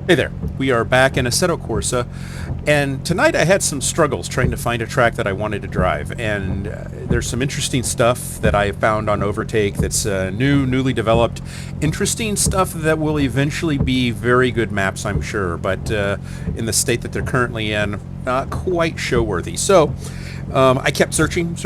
Hey there. We are back in Assetto Corsa, and tonight I had some struggles trying to find a track that I wanted to drive, and there's some interesting stuff that I found on Overtake that's newly developed. Interesting stuff that will eventually be very good maps, I'm sure, but in the state that they're currently in, not quite show-worthy. So, I kept searching,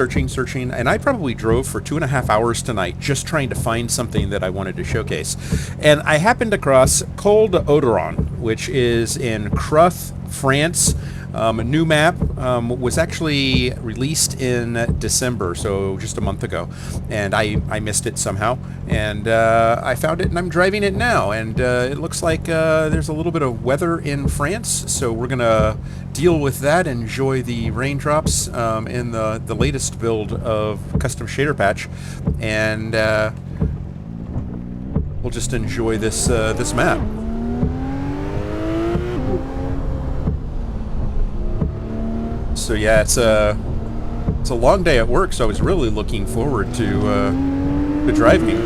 and I probably drove for 2.5 hours tonight just trying to find something that I wanted to showcase. And I happened across Col d'Oderon, which is in Kruth, France. A new map was actually released in December, so just a month ago, and I missed it somehow, and I found it, and I'm driving it now, and it looks like there's a little bit of weather in France, so we're gonna deal with that, enjoy the raindrops in the latest build of Custom Shader Patch, and we'll just enjoy this map. So yeah, it's a long day at work, so I was really looking forward to driving.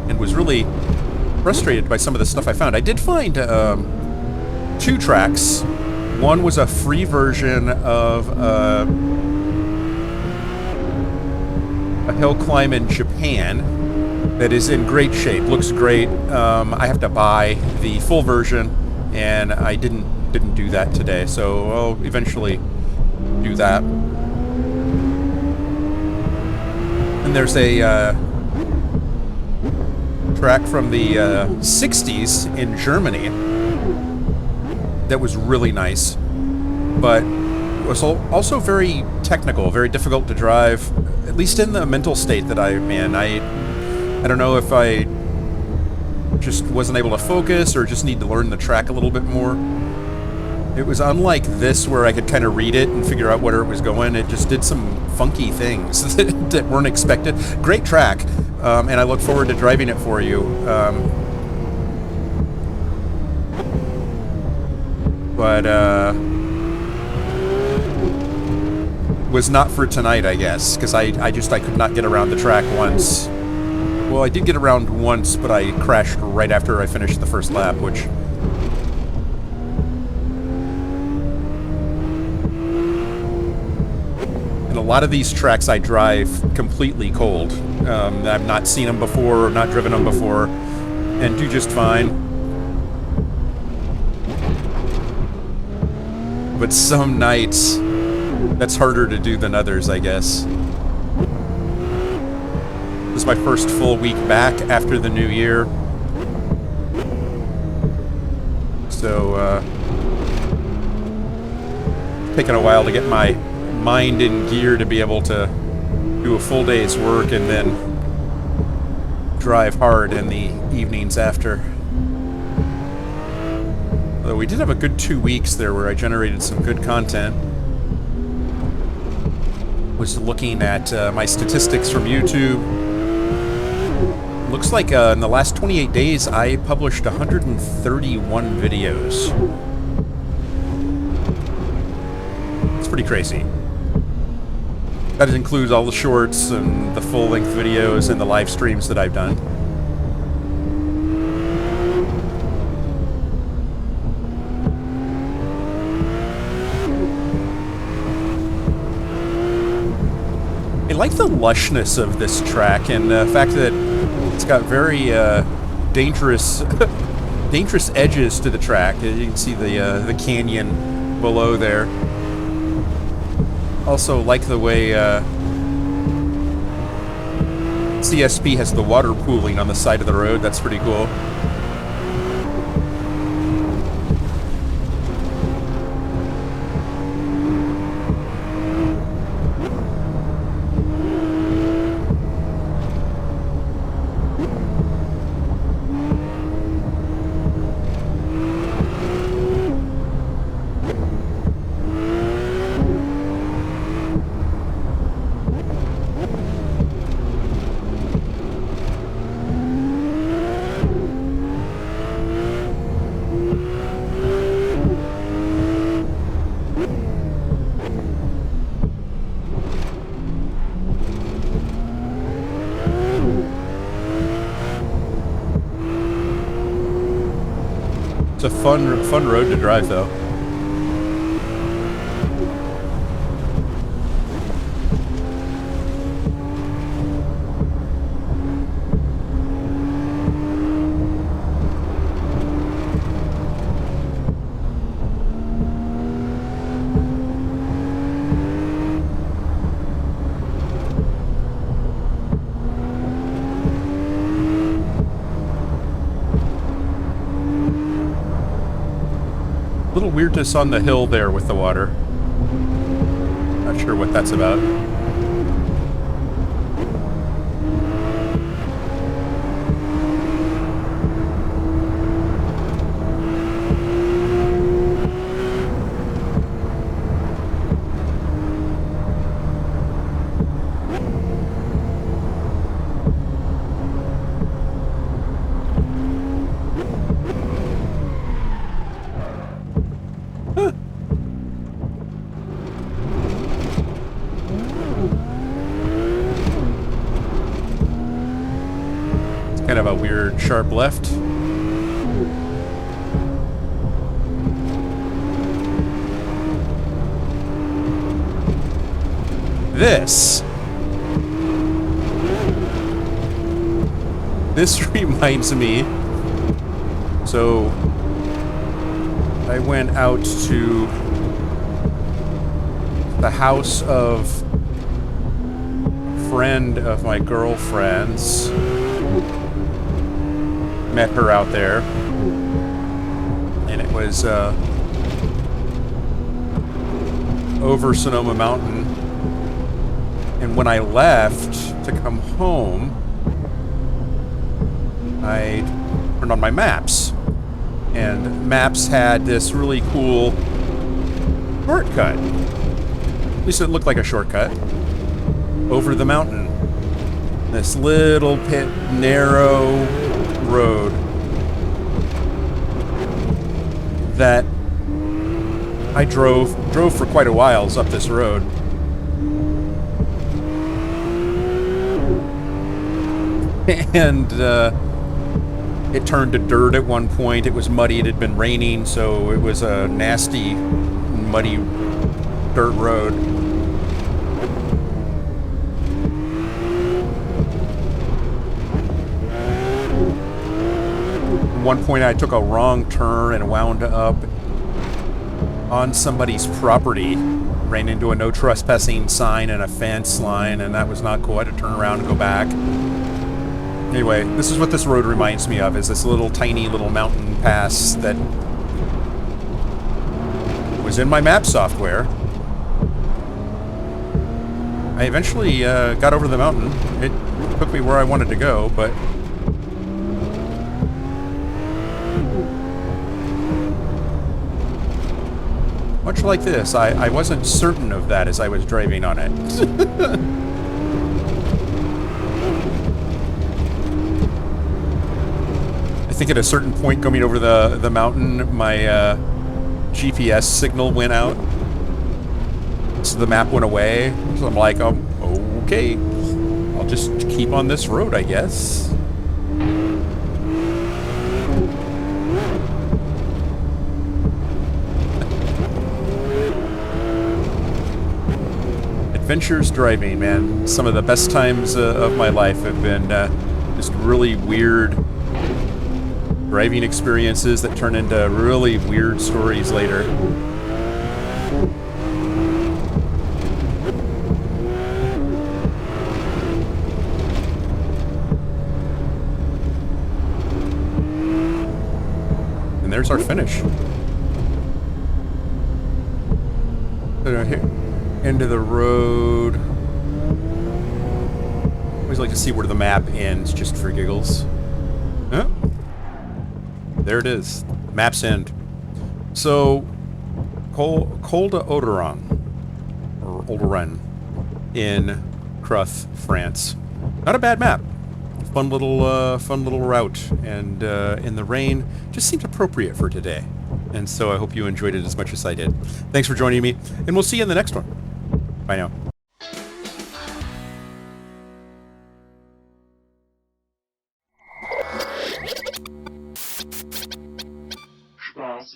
And was really frustrated by some of the stuff I found. I did find 2 tracks. One was a free version of a hill climb in Japan that is in great shape, looks great. I have to buy the full version, and I didn't do that today, so I'll eventually do that. And there's a track from the 60s in Germany that was really nice, but was also very technical, very difficult to drive, at least in the mental state that I'm in. I don't know if I just wasn't able to focus or just need to learn the track a little bit more. It was unlike this where I could kind of read it and figure out where it was going. It just did some funky things that weren't expected. Great track, and I look forward to driving it for you. But was not for tonight, I guess, because I could not get around the track once. Well, I did get around once, but I crashed right after I finished the first lap, which... And a lot of these tracks I drive completely cold. I've not seen them before, or not driven them before, and do just fine. But some nights, that's harder to do than others, I guess. This is my first full week back after the new year. So, taking a while to get my mind in gear to be able to do a full day's work and then drive hard in the evenings after. Although we did have a good 2 weeks there where I generated some good content. Was looking at my statistics from YouTube. Looks like in the last 28 days, I published 131 videos. It's pretty crazy. That includes all the shorts and the full-length videos and the live streams that I've done. I like the lushness of this track and the fact that it's got very dangerous edges to the track. You can see the canyon below there. Also like the way CSP has the water pooling on the side of the road. That's pretty cool. a fun road to drive, though. Little weirdness on the hill there with the water. Not sure what that's about. Kind of a weird sharp left. This reminds me. So I went out to the house of a friend of my girlfriend's. Met her out there, and it was over Sonoma Mountain. And when I left to come home, I turned on my maps, and maps had this really cool shortcut. At least it looked like a shortcut over the mountain. This little pit narrow road that I drove for quite a while up this road. And it turned to dirt at one point. It was muddy. It had been raining, so it was a nasty, muddy dirt road. One point I took a wrong turn and wound up on somebody's property. Ran into a no trespassing sign and a fence line, and that was not cool. I had to turn around and go back. Anyway, this is what this road reminds me of, is this little tiny little mountain pass that was in my map software. I eventually got over the mountain. It took me where I wanted to go, but much like this, I wasn't certain of that as I was driving on it. I think at a certain point coming over the mountain, my GPS signal went out. So the map went away. So I'm like, okay, I'll just keep on this road, I guess. Adventures driving, man. Some of the best times of my life have been just really weird driving experiences that turn into really weird stories later. And there's our finish. So here. End of the road. Always like to see where the map ends, just for giggles. Huh? There it is. Map's end. So, Col de Odoron, or Odoron, in Kruth, France. Not a bad map. Fun little route, and in the rain, just seemed appropriate for today. And so I hope you enjoyed it as much as I did. Thanks for joining me, and we'll see you in the next one. Bye now.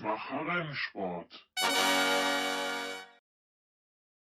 Mache Rennsport.